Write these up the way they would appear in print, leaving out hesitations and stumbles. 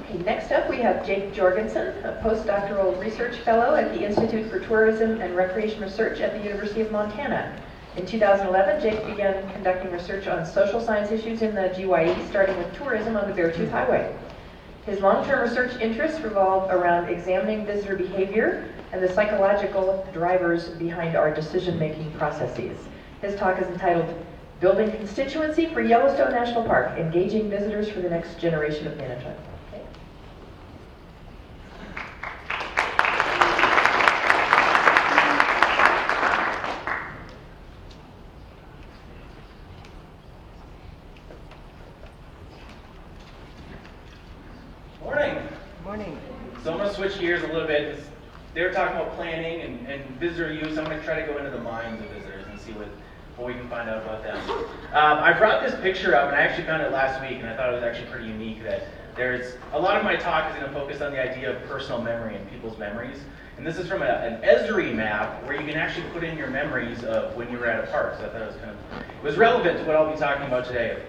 Okay, next up we have Jake Jorgensen, a postdoctoral research fellow at the Institute for Tourism and Recreation Research at the University of Montana. In 2011, Jake began conducting research on social science issues in the GYE, starting with tourism on the Beartooth Highway. His long-term research interests revolve around examining visitor behavior and the psychological drivers behind our decision-making processes. His talk is entitled Building Constituency for Yellowstone National Park, Engaging Visitors for the Next Generation of Management. Okay. Morning. Morning. So I'm going to switch gears a little bit. They were talking about planning and visitor use. I'm going to try to go into the minds of visitors and see what we can find out about them. I brought this picture up, and I actually found it last week, and I thought it was actually pretty unique that there's a lot of my talk is going to focus on the idea of personal memory and people's memories. And this is from an Esri map where you can actually put in your memories of when you were at a park. So I thought it was relevant to what I'll be talking about today.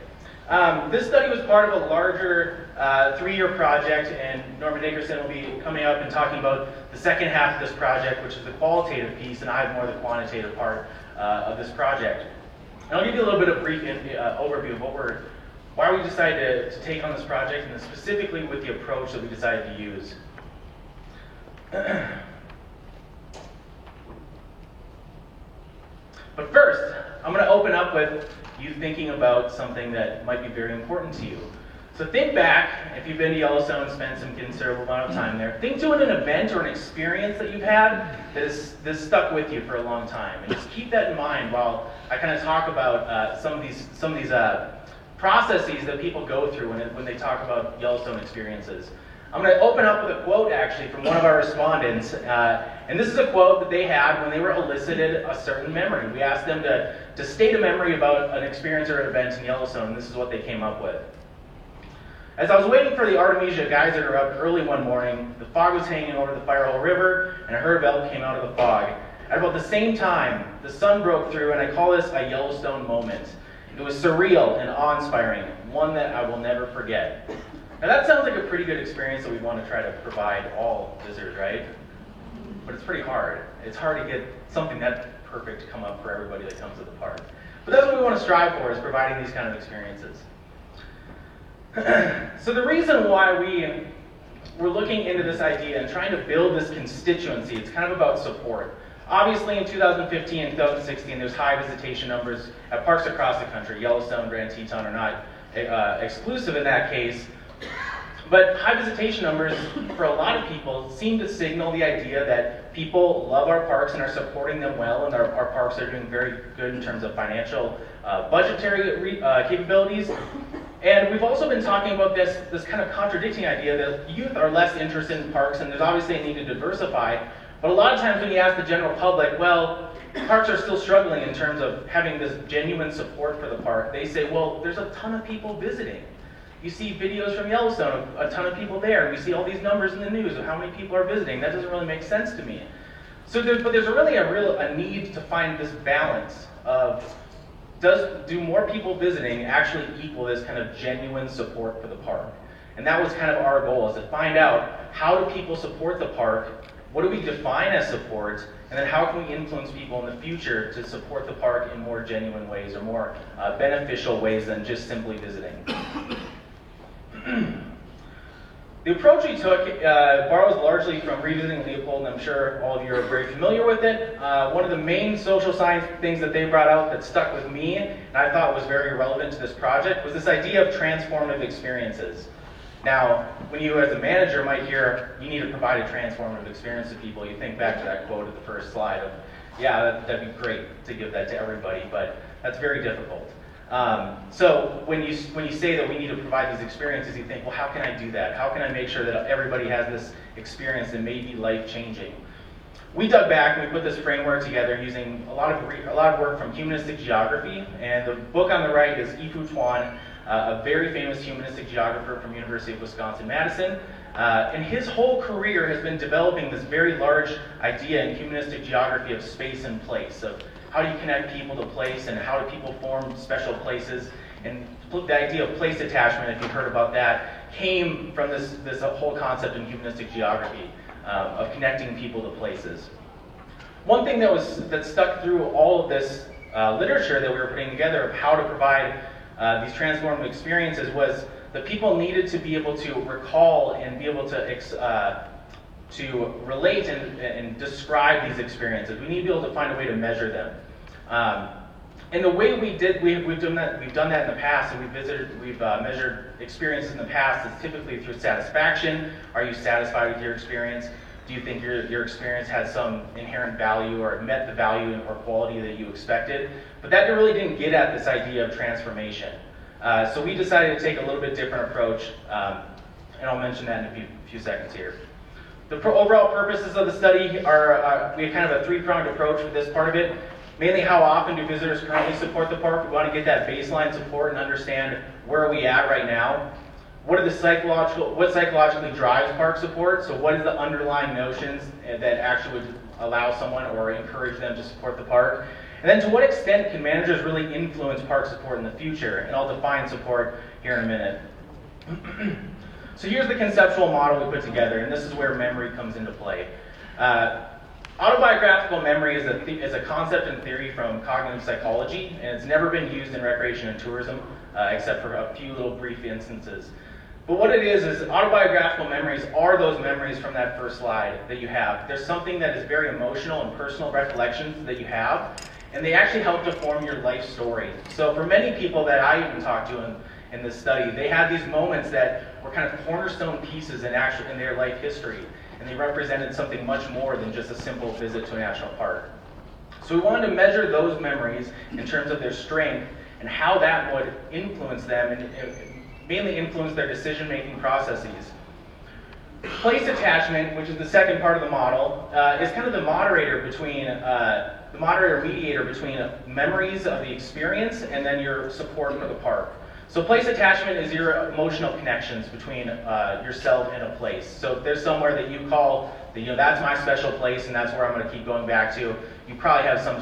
This study was part of a larger 3-year project, and Norman Dickerson will be coming up and talking about the second half of this project, which is the qualitative piece, and I have more of the quantitative part of this project. And I'll give you a little bit of brief overview of why we decided to take on this project, and specifically with the approach that we decided to use. But first, I'm going to open up with you thinking about something that might be very important to you. So think back, if you've been to Yellowstone and spent some considerable amount of time there, think to an event or an experience that you've had that stuck with you for a long time. And just keep that in mind while I kind of talk about some of these processes that people go through when they talk about Yellowstone experiences. I'm going to open up with a quote actually from one of our respondents, and this is a quote that they had when they were elicited a certain memory. We asked them to state a memory about an experience or an event in Yellowstone, and this is what they came up with. As I was waiting for the Artemisia geyser to erupt early one morning, the fog was hanging over the Firehole River, and a herd of elk came out of the fog. At about the same time, the sun broke through, and I call this a Yellowstone moment. It was surreal and awe-inspiring, one that I will never forget. Now that sounds like a pretty good experience that we want to try to provide all visitors, right? But it's pretty hard. It's hard to get something that perfect to come up for everybody that comes to the park. But that's what we want to strive for, is providing these kind of experiences. So the reason why we're looking into this idea and trying to build this constituency, it's kind of about support. Obviously in 2015 and 2016 there's high visitation numbers at parks across the country. Yellowstone, Grand Teton are not exclusive in that case. But high visitation numbers for a lot of people seem to signal the idea that people love our parks and are supporting them well, and our parks are doing very good in terms of financial, budgetary capabilities. And we've also been talking about this kind of contradicting idea that youth are less interested in parks, and there's obviously a need to diversify. But a lot of times when you ask the general public, well, parks are still struggling in terms of having this genuine support for the park. They say, well, there's a ton of people visiting. You see videos from Yellowstone, a ton of people there. We see all these numbers in the news of how many people are visiting. That doesn't really make sense to me. So there's a need to find this balance of, do more people visiting actually equal this kind of genuine support for the park? And that was kind of our goal, is to find out, how do people support the park? What do we define as support? And then how can we influence people in the future to support the park in more genuine ways, or more beneficial ways than just simply visiting? The approach we took borrows largely from Revisiting Leopold, and I'm sure all of you are very familiar with it. One of the main social science things that they brought out that stuck with me, and I thought was very relevant to this project, was this idea of transformative experiences. Now, when you as a manager might hear, you need to provide a transformative experience to people, you think back to that quote at the first slide of, yeah, that'd be great to give that to everybody, but that's very difficult. So when you say that we need to provide these experiences, you think, well, how can I do that? How can I make sure that everybody has this experience that may be life-changing? We dug back and we put this framework together using a lot of work from humanistic geography, and the book on the right is Yi-Fu Tuan, a very famous humanistic geographer from University of Wisconsin-Madison. And his whole career has been developing this very large idea in humanistic geography of space and place, of how do you connect people to place, and how do people form special places. And the idea of place attachment, if you've heard about that, came from this whole concept in humanistic geography of connecting people to places. One thing that stuck through all of this literature that we were putting together of how to provide these transformative experiences was that people needed to be able to recall and be able to relate and describe these experiences. We need to be able to find a way to measure them. And the way we've done that in the past, and we've measured experiences in the past is typically through satisfaction. Are you satisfied with your experience? Do you think your experience had some inherent value or met the value or quality that you expected? But that really didn't get at this idea of transformation. So we decided to take a little bit different approach, and I'll mention that in a few seconds here. The overall purposes of the study are, we have kind of a three-pronged approach for this part of it. Mainly, how often do visitors currently support the park? We want to get that baseline support and understand where are we at right now. What psychologically drives park support? So what is the underlying notions that actually would allow someone or encourage them to support the park? And then to what extent can managers really influence park support in the future? And I'll define support here in a minute. So here's the conceptual model we put together, and this is where memory comes into play. Autobiographical memory is a concept and theory from cognitive psychology, and it's never been used in recreation and tourism, except for a few little brief instances. But what it is autobiographical memories are those memories from that first slide that you have. There's something that is very emotional and personal recollections that you have, and they actually help to form your life story. So for many people that I even talked to in this study, they had these moments that were kind of cornerstone pieces in their life history, and they represented something much more than just a simple visit to a national park. So we wanted to measure those memories in terms of their strength and how that would influence them and mainly influence their decision-making processes. Place attachment, which is the second part of the model, is kind of the moderator mediator between memories of the experience and then your support for the park. So place attachment is your emotional connections between yourself and a place. So if there's somewhere that you call, that's my special place and that's where I'm going to keep going back to, you probably have some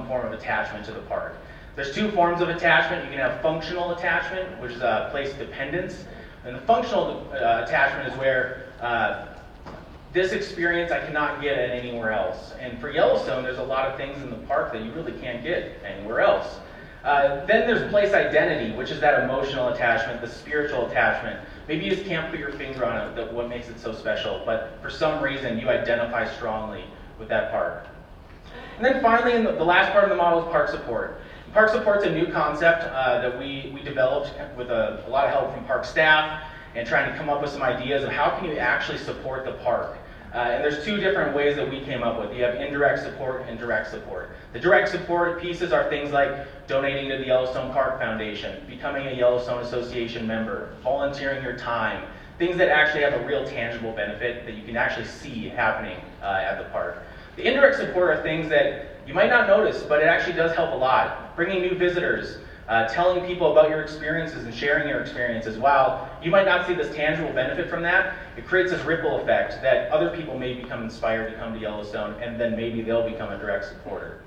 form of attachment to the park. There's two forms of attachment. You can have functional attachment, which is place dependence. And the functional attachment is where this experience I cannot get at anywhere else. And for Yellowstone, there's a lot of things in the park that you really can't get anywhere else. Then there's place identity, which is that emotional attachment, the spiritual attachment. Maybe you just can't put your finger on it, what makes it so special, but for some reason you identify strongly with that park. And then finally, the last part of the model is park support. Park support's a new concept that we developed with a lot of help from park staff and trying to come up with some ideas of how can you actually support the park. And there's two different ways that we came up with. You have indirect support and direct support. The direct support pieces are things like donating to the Yellowstone Park Foundation, becoming a Yellowstone Association member, volunteering your time, things that actually have a real tangible benefit that you can actually see happening at the park. The indirect support are things that you might not notice, but it actually does help a lot. Bringing new visitors, telling people about your experiences and sharing your experiences. While you might not see this tangible benefit from that, it creates this ripple effect that other people may become inspired to come to Yellowstone, and then maybe they'll become a direct supporter.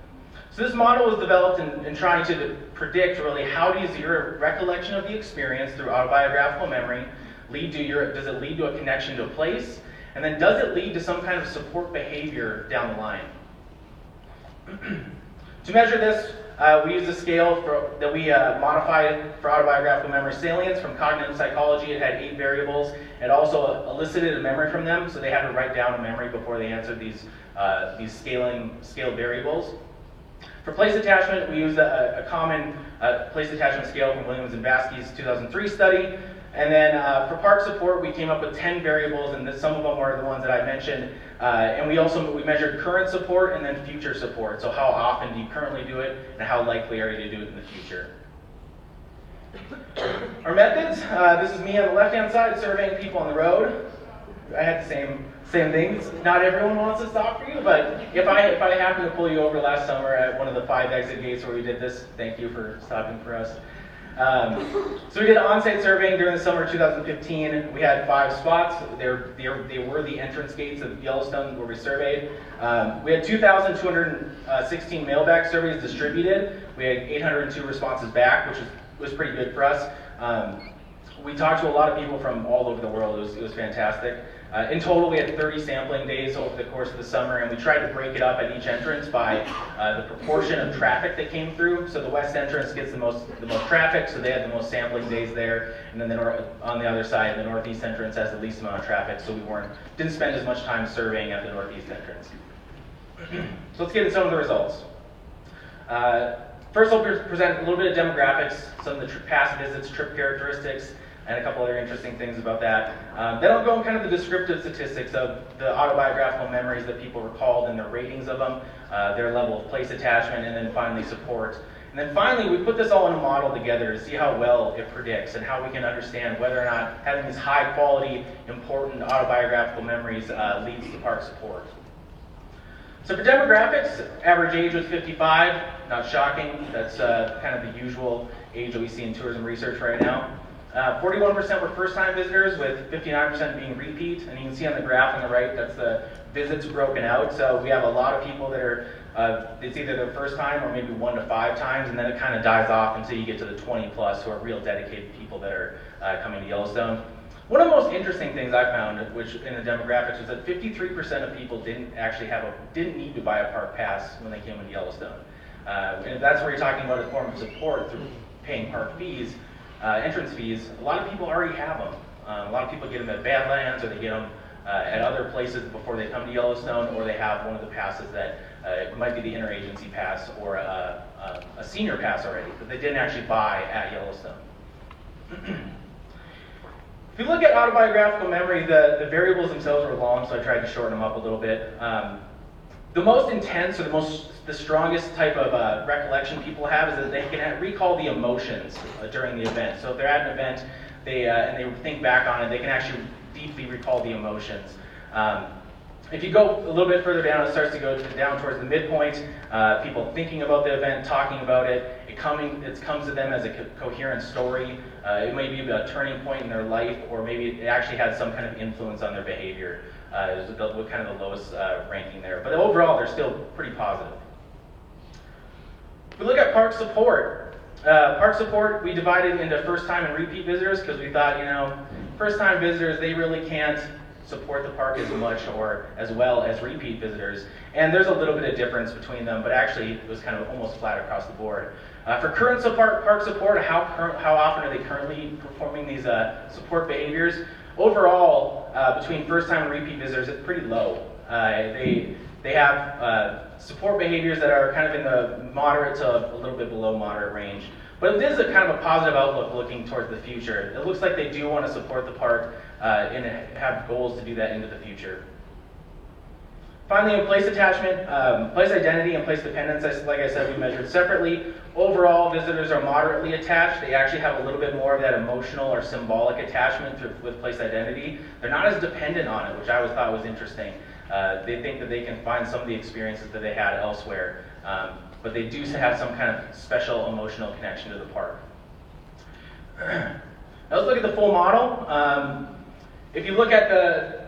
So this model was developed in trying to predict really how does your recollection of the experience through autobiographical memory does it lead to a connection to a place? And then does it lead to some kind of support behavior down the line? To measure this, we used a scale that we modified for autobiographical memory salience from cognitive psychology. It had 8 variables. It also elicited a memory from them, so they had to write down a memory before they answered these scaled variables. For place attachment, we used a common place attachment scale from Williams and Baskey's 2003 study. And then for park support, we came up with 10 variables, and some of them are the ones that I mentioned. And we measured current support and then future support. So how often do you currently do it, and how likely are you to do it in the future? Our methods, this is me on the left-hand side surveying people on the road. I had the same things. Not everyone wants to stop for you, but if I happen to pull you over last summer at one of the 5 exit gates where we did this, thank you for stopping for us. So we did on-site surveying during the summer of 2015. We had 5 spots. They were the entrance gates of Yellowstone where we surveyed. We had 2,216 mailback surveys distributed. We had 802 responses back, which was pretty good for us. We talked to a lot of people from all over the world. It was fantastic. In total, we had 30 sampling days over the course of the summer, and we tried to break it up at each entrance by the proportion of traffic that came through. So the west entrance gets the most traffic, so they had the most sampling days there. And then on the other side, the northeast entrance has the least amount of traffic, so we didn't spend as much time surveying at the northeast entrance. So let's get into some of the results. First, I'll present a little bit of demographics, some of the past visits, trip characteristics, and a couple other interesting things about that. Then I'll go in kind of the descriptive statistics of the autobiographical memories that people recalled and their ratings of them, their level of place attachment, and then finally support. And then finally, we put this all in a model together to see how well it predicts and how we can understand whether or not having these high quality, important autobiographical memories leads to park support. So for demographics, average age was 55, not shocking. That's kind of the usual age that we see in tourism research right now. 41% were first-time visitors, with 59% being repeat. And you can see on the graph on the right, that's the visits broken out. So we have a lot of people that are, it's either their first time or maybe 1 to 5 times, and then it kind of dies off until you get to the 20 plus, who are real dedicated people that are coming to Yellowstone. One of the most interesting things I found, which in the demographics, was that 53% of people didn't need to buy a park pass when they came into Yellowstone. And if that's where you're talking about a form of support through paying park fees, entrance fees, a lot of people already have them. A lot of people get them at Badlands, or they get them at other places before they come to Yellowstone, or they have one of the passes that it might be the interagency pass or a senior pass already, but they didn't actually buy at Yellowstone. If you look at autobiographical memory, the variables themselves are long, so I tried to shorten them up a little bit. The most intense, or the strongest type of recollection people have is that they can recall the emotions during the event. So if they're at an event and they think back on it, they can actually deeply recall the emotions. If you go a little bit further down, it starts to go down towards the midpoint. People thinking about the event, talking about it. It comes to them as a coherent story. It may be a turning point in their life, or maybe it actually had some kind of influence on their behavior. Is kind of the lowest ranking there. But overall, they're still pretty positive. If we look at park support, we divided into first-time and repeat visitors because we thought, first-time visitors, they really can't support the park as much or as well as repeat visitors. And there's a little bit of difference between them, but actually it was kind of almost flat across the board. For current park support, how often are they currently performing these support behaviors? Overall, between first-time and repeat visitors, it's pretty low. They have support behaviors that are kind of in the moderate to a little bit below moderate range. But it is a kind of a positive outlook looking towards the future. It looks like they do want to support the park and have goals to do that into the future. Finally, in place attachment, place identity and place dependence, like I said, we measured separately. Overall, visitors are moderately attached. They actually have a little bit more of that emotional or symbolic attachment with place identity. They're not as dependent on it, which I always thought was interesting. They think that they can find some of the experiences that they had elsewhere, but they do have some kind of special emotional connection to the park. Now let's look at the full model. If you look at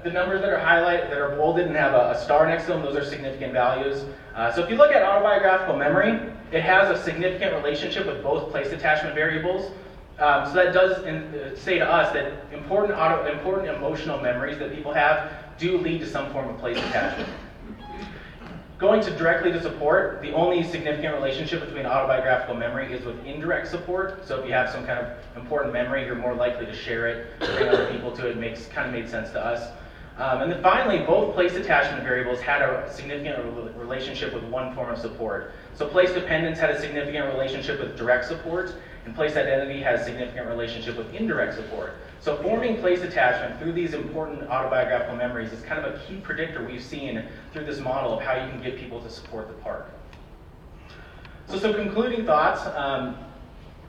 the numbers that are highlighted, that are bolded and have a star next to them, those are significant values. So if you look at autobiographical memory, it has a significant relationship with both place attachment variables. So that does say to us that important emotional memories that people have do lead to some form of place attachment. Going directly to support, the only significant relationship between autobiographical memory is with indirect support. So if you have some kind of important memory, you're more likely to share it, bring other people to it. Kind of made sense to us. And then finally, both place attachment variables had a significant relationship with one form of support. So place dependence had a significant relationship with direct support, and place identity has a significant relationship with indirect support. So forming place attachment through these important autobiographical memories is kind of a key predictor we've seen through this model of how you can get people to support the park. So some concluding thoughts.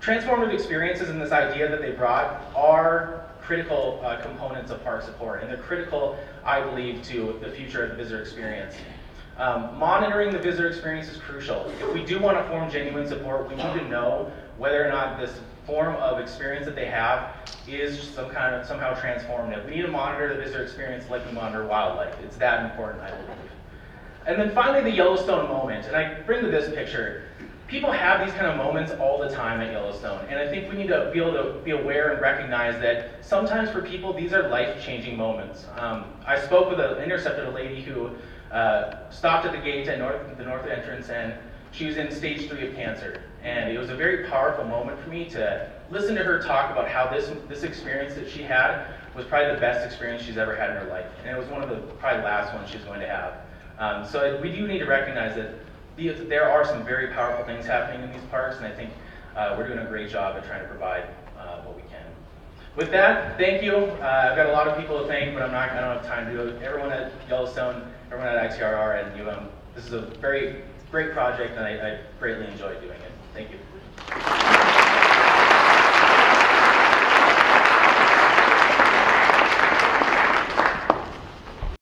Transformative experiences and this idea that they brought are critical components of park support, and they're critical, I believe, to the future of the visitor experience. Monitoring the visitor experience is crucial. If we do want to form genuine support, we need to know whether or not this form of experience that they have is somehow transformative. We need to monitor the visitor experience like we monitor wildlife. It's that important, I believe. And then finally, the Yellowstone moment. And I bring to this picture. people have these kind of moments all the time at Yellowstone, and I think we need to be able to be aware and recognize that sometimes for people these are life-changing moments. I intercepted a lady who stopped at the gate at the north entrance, and she was in stage 3 of cancer. And it was a very powerful moment for me to listen to her talk about how this experience that she had was probably the best experience she's ever had in her life. And it was one of the probably last ones she's going to have. So we do need to recognize that there are some very powerful things happening in these parks, and I think we're doing a great job at trying to provide what we can. With that, thank you. I've got a lot of people to thank, but I don't have time to do it. Everyone at Yellowstone, everyone at ICRR and UM, this is a very great project, and I greatly enjoyed doing it. Thank you.